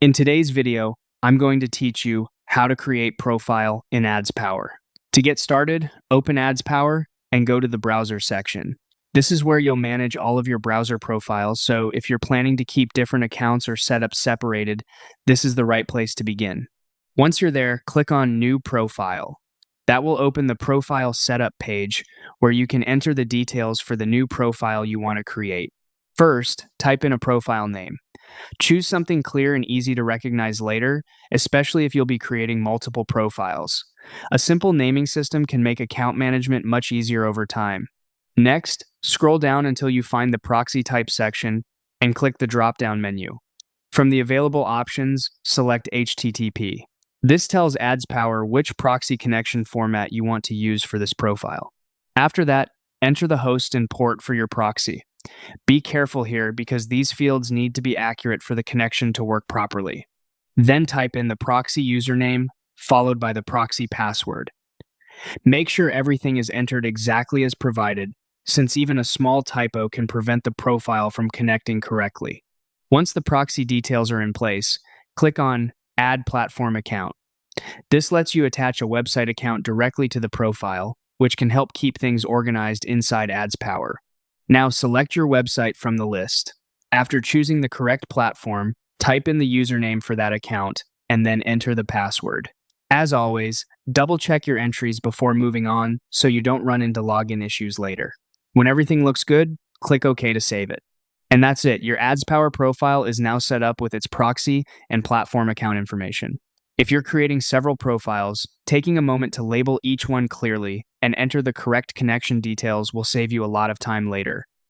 In today's video, I'm going to teach you how to create profile in AdsPower. To get started, open AdsPower and go to the browser section. This is where you'll manage all of your browser profiles, so if you're planning to keep different accounts or setups separated, this is the right place to begin. Once you're there, click on New Profile. That will open the Profile Setup page where you can enter the details for the new profile you want to create. First, type in a profile name. Choose something clear and easy to recognize later, especially if you'll be creating multiple profiles. A simple naming system can make account management much easier over time. Next, scroll down until you find the proxy type section and click the drop-down menu. From the available options, select HTTP. This tells AdsPower which proxy connection format you want to use for this profile. After that, enter the host and port for your proxy. Be careful here because these fields need to be accurate for the connection to work properly. Then type in the proxy username, followed by the proxy password. Make sure everything is entered exactly as provided, since even a small typo can prevent the profile from connecting correctly. Once the proxy details are in place, click on Add Platform Account. This lets you attach a website account directly to the profile, which can help keep things organized inside AdsPower. Now select your website from the list. After choosing the correct platform, type in the username for that account and then enter the password. As always, double-check your entries before moving on so you don't run into login issues later. When everything looks good, click OK to save it. And that's it. Your AdsPower profile is now set up with its proxy and platform account information. If you're creating several profiles, taking a moment to label each one clearly and enter the correct connection details will save you a lot of time later.